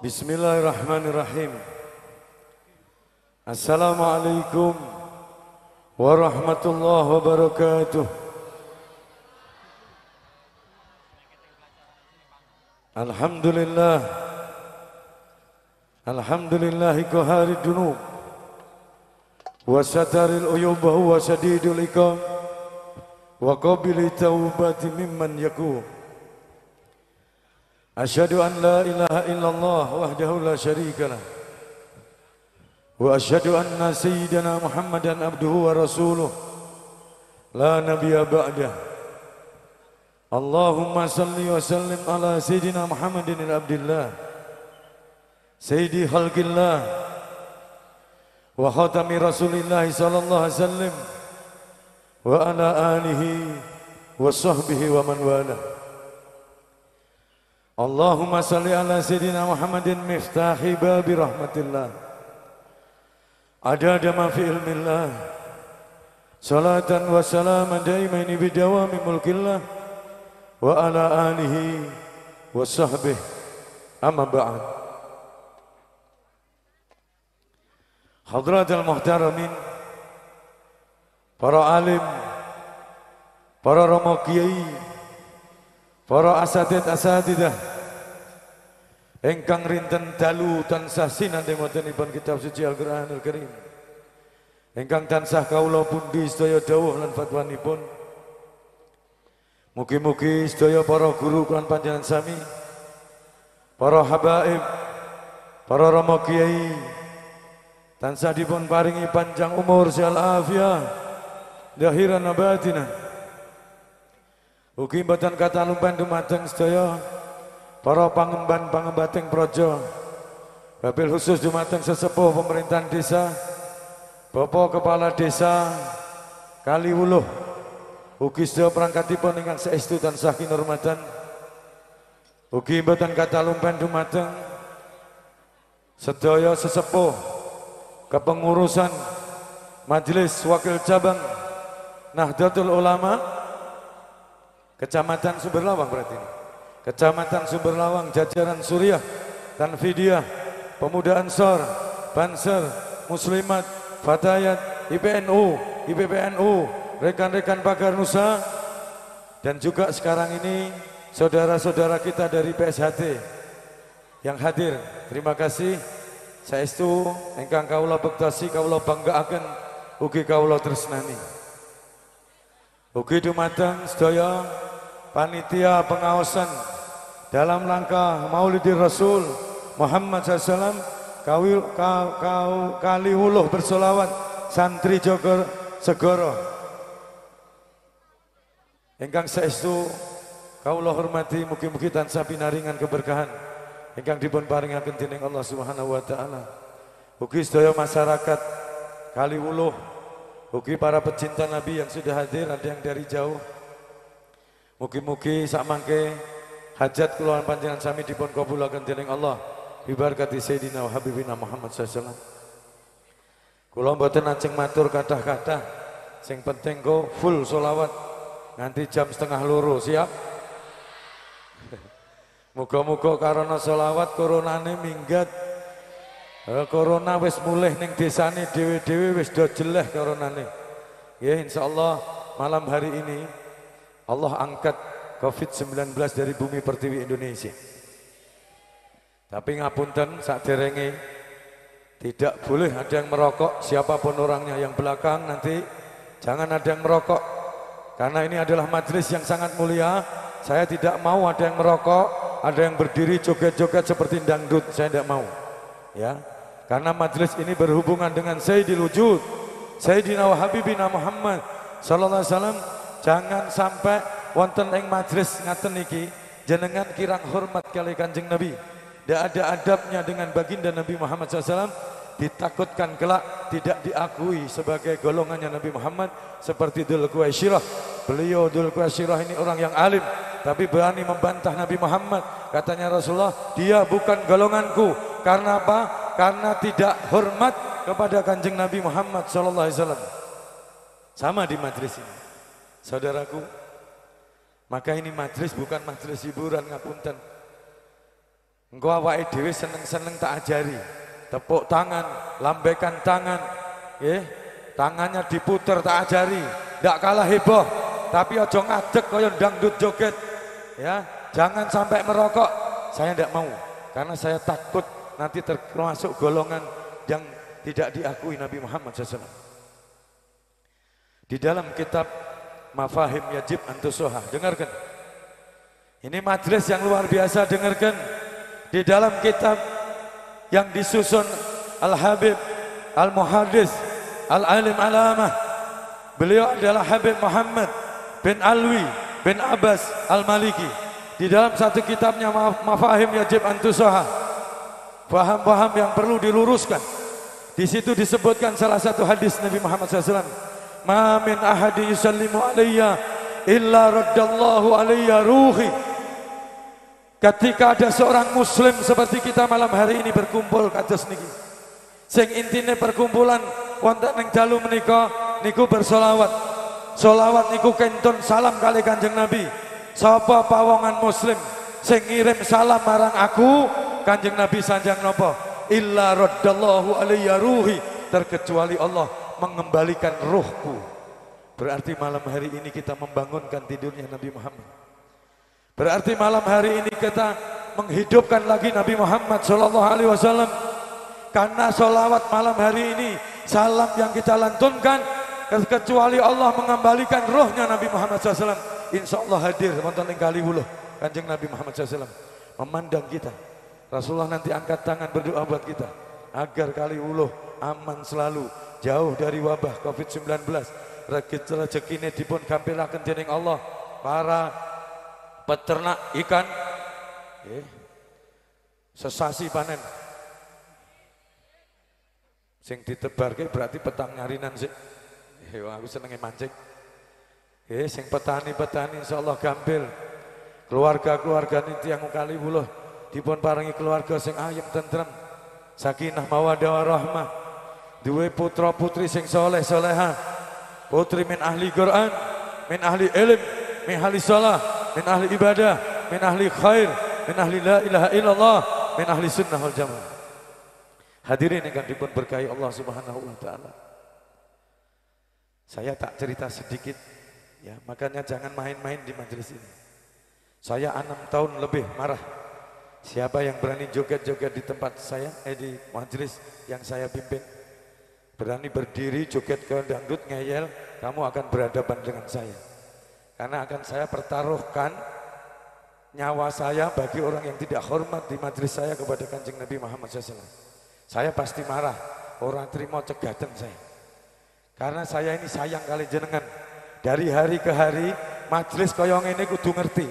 Bismillahirrahmanirrahim. Assalamualaikum warahmatullahi wabarakatuh. Alhamdulillah. Alhamdulillahi qahari dunub wa sataril uyub wa sadidul iqam wa qabili taubati mimman yakum. Asyhadu an la ilaha illallah wahdahu la syarika lah wa asyhadu anna sayyidana Muhammadan abduhu wa rasuluh la nabiyya ba'dah. Allahumma salli wa sallim ala sayyidina Muhammadin al-abdillah sayyidi khalqillah wa khatami rasulillah sallallahu alaihi wasallam wa ala alihi wa sahbihi wa man wala. Allahumma salli ala sayyidina Muhammadin miftahi babi rahmatillah adada ma fi ilmillah salatan wa salaman daimaini bidawami mulkillah wa ala alihi wa sahbihi amma ba'd. Hadratul muhtaramin, para alim, para romo kiai, para asatidah engkang rinten dalu tansah sinandeng wontenipun kitab suci Al-Qur'anul Karim. Engkang tansah kawula pundi sedaya dawuh lan fatwanipun. Mugi-mugi sedaya para guru lan panjenengan sami, para habaib, para rama kiai tansah dipun paringi panjang umur sehat afiat zahiran wa batinan. Ugi mboten kata lumpen dumateng sedaya para pangemban-pangembating praja. Wabil khusus dumateng sesepuh pemerintahan desa, Bapak Kepala Desa Kaliwuluh. Ugi sedaya perangkatipun ingkang saestu tansah kinurmatan. Ugi mboten kata lumpen dumateng sedaya sesepuh kepengurusan Majelis Wakil Cabang Nahdlatul Ulama Kecamatan Sumberlawang berarti ini. Kecamatan Sumberlawang, jajaran Suriah, Tanfidiyah, Pemuda Ansor, Banser, Muslimat, Fatayat, IPNU, IPPNU, rekan-rekan Pagar Nusa, dan juga sekarang ini saudara-saudara kita dari PSHT yang hadir. Terima kasih. Saestu engkang kawula bektasi, kawula banggaaken, ugi kawula tresnani. Ugi dumateng sedaya panitia pengawasan dalam rangka Maulidir Rasul Muhammad SAW Kaliwuluh bersolawat santri Jogor Segoro ingkang saestu kawula hormati, mugi-mugi tansah pinaringan keberkahan ingkang dipun paringaken dening Allah Subhanahu wa taala. Ugi sedaya masyarakat Kaliwuluh, ugi para pecinta Nabi yang sudah hadir, ada yang dari jauh. Mugi-mugi sakmangke hajat kula panjenengan sami dipun kabulaken dening Allah bibarkati Sayyidina wa Habibina Muhammad sallallahu alaihi wasallam. Kula mboten ajeng matur kathah-kathah, sing penting kok full sholawat nganti jam 1:30, siap? Muga-muga karena sholawat koronane minggat. Corona wis mulih ning desane dhewe-dhewe wis do jeleh koronane. Ya insyaallah malam hari ini Allah angkat COVID-19 dari bumi pertiwi Indonesia. Tapi ngapunten sakderenge tidak boleh ada yang merokok, siapapun orangnya. Yang belakang nanti jangan ada yang merokok. Karena ini adalah majelis yang sangat mulia. Saya tidak mau ada yang merokok, ada yang berdiri joget-joget seperti dangdut, saya tidak mau. Ya. Karena majelis ini berhubungan dengan Sayyidil Wujud, Sayyidina wa Habibina Muhammad sallallahu alaihi wasallam. Jangan sampai wonten ing majelis ngaten iki jenengan kirang hormat kali Kanjeng Nabi. Tidak ada adabnya dengan baginda Nabi Muhammad SAW. Ditakutkan kelak tidak diakui sebagai golongannya Nabi Muhammad seperti Dzul Quwaisirah. Beliau Dzul Quwaisirah ini orang yang alim tapi berani membantah Nabi Muhammad. Katanya Rasulullah, dia bukan golonganku. Karena apa? Karena tidak hormat kepada Kanjeng Nabi Muhammad SAW. Sama di majelis ini, saudaraku. Maka ini majelis bukan majelis hiburan, ngapunten. Engko awake dhewe seneng-seneng tak ajari. Tepuk tangan, lambaikan tangan, tangannya diputer tak ajari. Ndak kalah heboh, tapi ojo ngadeg kaya dangdut joget. Ya, jangan sampai merokok. Saya tidak mau, karena saya takut nanti termasuk golongan yang tidak diakui Nabi Muhammad SAW. Di dalam kitab Mafahim Yajib Antusoha, dengarkan. Ini majelis yang luar biasa, dengarkan. Di dalam kitab yang disusun Al-Habib Al-Muhaddis Al-Alim Alamah, beliau adalah Habib Muhammad bin Alwi bin Abbas Al-Maliki. Di dalam satu kitabnya Mafahim Yajib Antusoha, paham-paham yang perlu diluruskan. Di situ disebutkan salah satu hadis Nabi Muhammad SAW. Ma min ahadi yusallimu alayya illa raddallahu alayya ruhi. Ketika ada seorang muslim seperti kita malam hari ini berkumpul kados niki. Sing intine perkumpulan wonten ing dalu menika niku bersolawat. Solawat niku kentun salam kali Kanjeng Nabi. Sapa pawongan muslim sing ngirim salam marang aku, Kanjeng Nabi sanjang napa? Illa raddallahu alayya ruhi, terkecuali Allah mengembalikan ruhku. Berarti malam hari ini kita membangunkan tidurnya Nabi Muhammad. Berarti malam hari ini kita menghidupkan lagi Nabi Muhammad SAW. Karena sholawat malam hari ini, salam yang kita lantunkan, kecuali Allah mengembalikan rohnya Nabi Muhammad SAW. Insya Allah hadir wonten ing Kaliwuluh Kanjeng Nabi Muhammad SAW memandang kita. Rasulullah nanti angkat tangan berdoa buat kita agar Kaliwuluh aman selalu, jauh dari wabah COVID-19. Rezekine dipun kampilaken dening Allah. para peternak ikan sesasi panen. Sing ditebarke berarti petang nyarinan sih. Aku senenge mancing. Sing petani-petani insyaallah gampil. Keluarga-keluarga ini tiang kali buluh dipun paringi keluarga sing ayem tentrem. Sakinah mawaddah warahmah. Duwe putra-putri sing soleh soleha. Putri min ahli Quran, min ahli ilm, min ahli salah, min ahli ibadah, min ahli khair, min ahli la ilaha illallah, min ahli sunnah wal jamaah. Hadirin yang dipun berkahi Allah Subhanahu wa taala. Saya tak cerita sedikit ya, makanya jangan main-main di majelis ini. Saya 6 tahun lebih marah. Siapa yang berani joget-joget di tempat saya, di majelis yang saya pimpin, berani berdiri joget ke dangdut ngeyel, kamu akan berhadapan dengan saya. Karena akan saya pertaruhkan nyawa saya bagi orang yang tidak hormat di majelis saya kepada Kanjeng Nabi Muhammad SAW. Saya pasti marah, orang terima cegatan saya. Karena saya ini sayang kali jenengan. Dari hari ke hari, majelis koyong ini kudu ngerti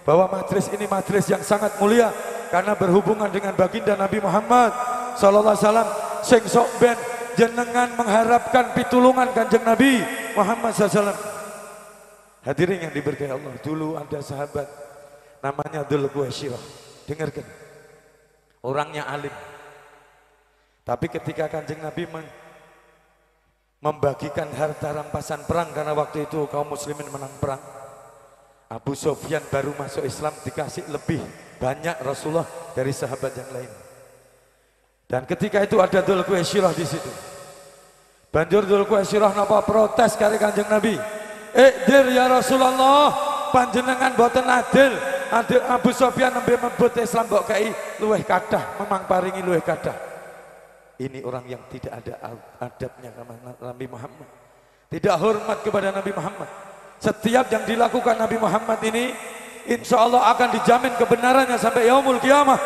bahwa majelis ini majelis yang sangat mulia karena berhubungan dengan baginda Nabi Muhammad sallallahu alaihi wasallam. Sing sok ben jenengan mengharapkan pitulungan Kanjeng Nabi Muhammad sallallahu alaihi wasallam. Hadirin yang diberkahi Allah, dulu ada sahabat namanya Dzul Quwaisirah. Dengarkan. Orangnya alim. Tapi ketika Kanjeng Nabi membagikan harta rampasan perang karena waktu itu kaum muslimin menang perang, Abu Sufyan baru masuk Islam dikasih lebih banyak Rasulullah dari sahabat yang lain. Dan ketika itu ada Dzul Quwaisirah di situ. Banjur Dzul Quwaisirah napa protes kali Kanjeng Nabi. Dir ya Rasulullah, panjenengan boten adil. Abu Sufyan nembe mebut Islam mbok kei luweh kathah, memang paringi luweh kathah. Ini orang yang tidak ada adabnya kepada Nabi Muhammad. Tidak hormat kepada Nabi Muhammad. Setiap yang dilakukan Nabi Muhammad ini insya Allah akan dijamin kebenarannya sampai yaumul kiamah.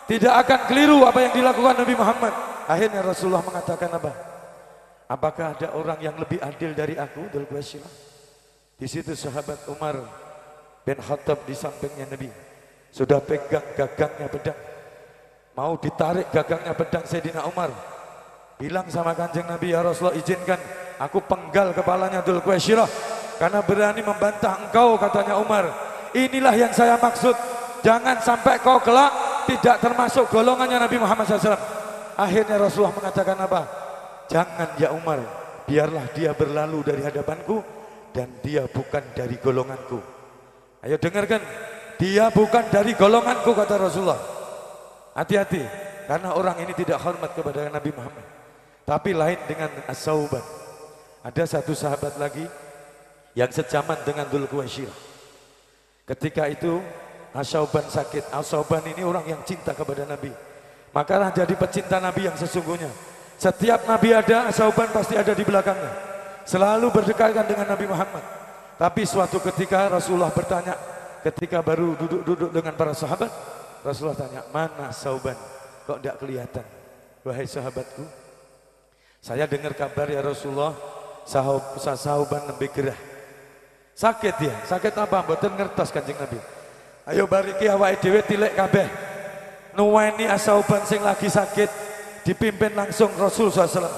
Tidak akan keliru apa yang dilakukan Nabi Muhammad. Akhirnya Rasulullah mengatakan apa? Apakah ada orang yang lebih adil dari aku? Dzul Quwaisirah. Di situ sahabat Umar bin Khattab di sampingnya Nabi sudah pegang gagangnya pedang. Mau ditarik gagangnya pedang Sayyidina Umar. Bilang sama Kanjeng Nabi, ya Rasulullah izinkan aku penggal kepalanya Dzul Quwaisirah karena berani membantah engkau, katanya Umar. Inilah yang saya maksud. Jangan sampai kau kelak tidak termasuk golongannya Nabi Muhammad SAW. Akhirnya Rasulullah mengatakan apa? Jangan ya Umar, biarlah dia berlalu dari hadapanku dan dia bukan dari golonganku. Ayo dengarkan, dia bukan dari golonganku, kata Rasulullah. Hati-hati, karena orang ini tidak hormat kepada Nabi Muhammad. Tapi lain dengan As-Sauban. Ada satu sahabat lagi yang sejaman dengan Dzul Quwaisirah. Ketika itu As-Sauban sakit. As-Sauban ini orang yang cinta kepada Nabi. Makalah jadi pecinta Nabi yang sesungguhnya. Setiap Nabi ada, As-Sauban pasti ada di belakangnya. Selalu berdekatan dengan Nabi Muhammad. Tapi suatu ketika Rasulullah bertanya, ketika baru duduk-duduk dengan para sahabat, Rasulullah tanya, mana Sauban? Kok tidak kelihatan? Wahai sahabatku, saya dengar kabar ya Rasulullah, Sauban nembe gerah. Sakit ya? Sakit apa? Mboten ngertos Kanjeng Nabi. Ayo bariki awake dhewe tilek kabeh. Nuweni Sauban sing lagi sakit, dipimpin langsung Rasul SAW.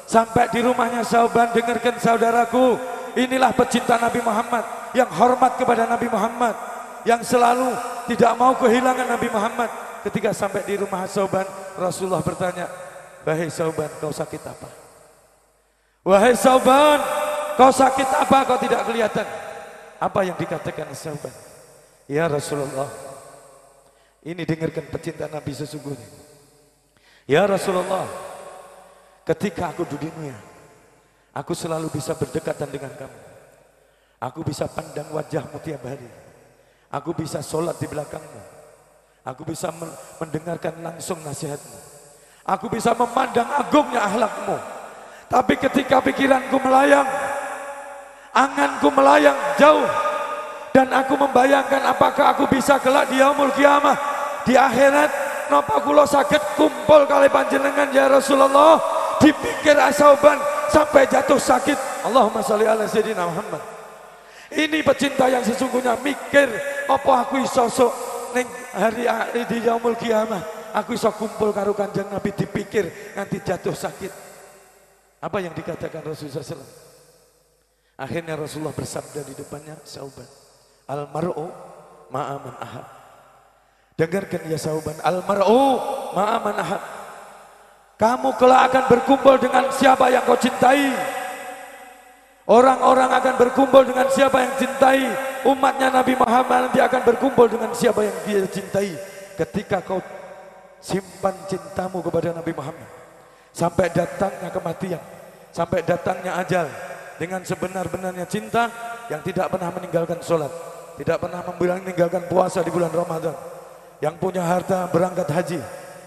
Sampai di rumahnya Sauban, dengarkan saudaraku, inilah pecinta Nabi Muhammad, yang hormat kepada Nabi Muhammad, yang selalu tidak mau kehilangan Nabi Muhammad. Ketika sampai di rumah Sauban, Rasulullah bertanya, wahai Sauban, kau sakit apa? Wahai Sauban, kau sakit apa? Kau tidak kelihatan. Apa yang dikatakan Sauban? Ya Rasulullah, ini dengarkan pecinta Nabi sesungguhnya. Ya Rasulullah, ketika aku di dunia, aku selalu bisa berdekatan dengan kamu. Aku bisa pandang wajahmu tiap hari. Aku bisa sholat di belakangmu. Aku bisa mendengarkan langsung nasihatmu. Aku bisa memandang agungnya akhlakmu. Tapi ketika pikiranku melayang, anganku melayang jauh, dan aku membayangkan apakah aku bisa kelak di yaumul kiamah, di akhirat, napa kula saged kumpul kali panjenengan ya Rasulullah. Dipikir Sauban sampai jatuh sakit. Allahumma sholli ala Sayyidina Muhammad. Ini pecinta yang sesungguhnya mikir, apa aku iso sok ning hari di yaumul kiamah, aku iso kumpul karo Kanjeng Nabi, dipikir nanti jatuh sakit. Apa yang dikatakan Rasulullah SAW? Akhirnya Rasulullah bersabda di depannya, Sauban, al-mar'u ma'aman ahad. Dengarkan ya Sauban, al-mar'u ma'aman ahad. Kamu kelak akan berkumpul dengan siapa yang kau cintai. Orang-orang akan berkumpul dengan siapa yang cintai. Umatnya Nabi Muhammad nanti akan berkumpul dengan siapa yang dia cintai. Ketika kau simpan cintamu kepada Nabi Muhammad, sampai datangnya kematian, sampai datangnya ajal, dengan sebenar-benarnya cinta yang tidak pernah meninggalkan sholat, tidak pernah meninggalkan puasa di bulan Ramadan, yang punya harta berangkat haji,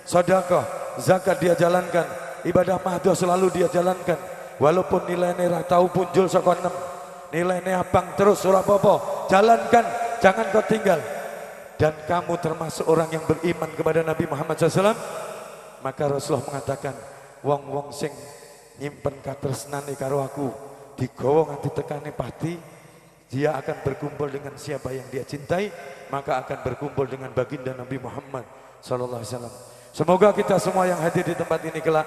sedekah, zakat dia jalankan, ibadah mahdoh selalu dia jalankan, walaupun nilainya tahu punjul saka 6, nilainya abang terus ora apa-apa, jalankan, jangan kau tinggal. Dan kamu termasuk orang yang beriman kepada Nabi Muhammad SAW, maka Rasulullah mengatakan, wong-wong sing nyimpen katresnane karo aku digawa nganti tekane pati, dia akan berkumpul dengan siapa yang dia cintai, maka akan berkumpul dengan baginda Nabi Muhammad SAW. Semoga kita semua yang hadir di tempat ini kelak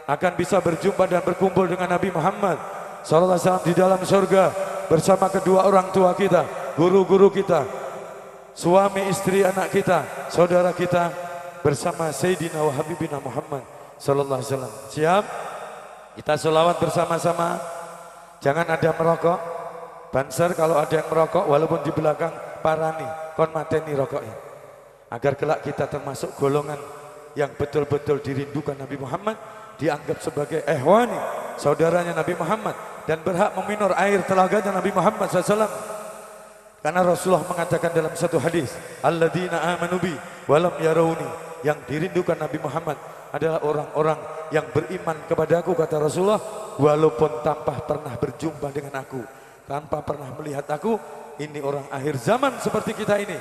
akan bisa berjumpa dan berkumpul dengan Nabi Muhammad SAW di dalam surga bersama kedua orang tua kita, guru-guru kita, suami istri anak kita, saudara kita, bersama Sayyidina wa Habibina Muhammad SAW. Siap? Kita selawat bersama-sama. Jangan ada merokok. Banser kalau ada yang merokok, walaupun di belakang parani, kon mateni rokoknya. Agar kelak kita termasuk golongan yang betul-betul dirindukan Nabi Muhammad, dianggap sebagai ehwani, saudaranya Nabi Muhammad, dan berhak meminum air telaganya Nabi Muhammad SAW. Karena Rasulullah mengatakan dalam satu hadis, alladzina amanu bi walam yarawni, yang dirindukan Nabi Muhammad adalah orang-orang yang beriman kepada aku, kata Rasulullah, walaupun tanpa pernah berjumpa dengan aku, tanpa pernah melihat aku. Ini orang akhir zaman seperti kita ini,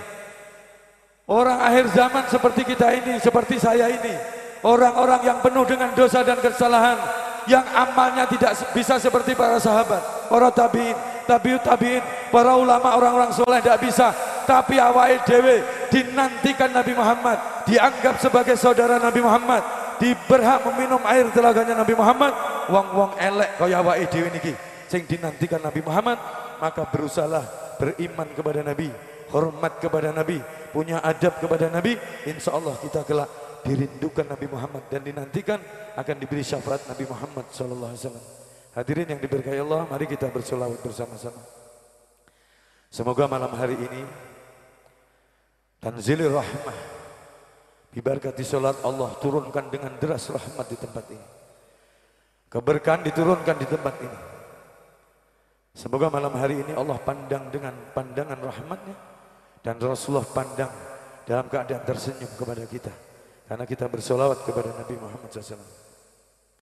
orang akhir zaman seperti kita ini, seperti saya ini, orang-orang yang penuh dengan dosa dan kesalahan, yang amalnya tidak bisa seperti para sahabat, para tabiin, tabiut tabiin, para ulama, orang-orang soleh tidak bisa. Tapi awake dhewe dinantikan Nabi Muhammad, dianggap sebagai saudara Nabi Muhammad, diberhak meminum air telaganya Nabi Muhammad. Wong-wong elek kaya awake dhewe niki sing dinantikan Nabi Muhammad, maka berusahalah beriman kepada Nabi, hormat kepada Nabi, punya adab kepada Nabi. Insya Allah kita kelak dirindukan Nabi Muhammad dan dinantikan akan diberi syafaat Nabi Muhammad SAW. Hadirin yang diberkahi Allah, mari kita bersolawat bersama-sama. Semoga malam hari ini tanzilir rahmah, bibarkati sholat Allah turunkan dengan deras rahmat di tempat ini. Keberkahan diturunkan di tempat ini. Semoga malam hari ini Allah pandang dengan pandangan rahmatnya, dan Rasulullah pandang dalam keadaan tersenyum kepada kita, karena kita bersolawat kepada Nabi Muhammad SAW.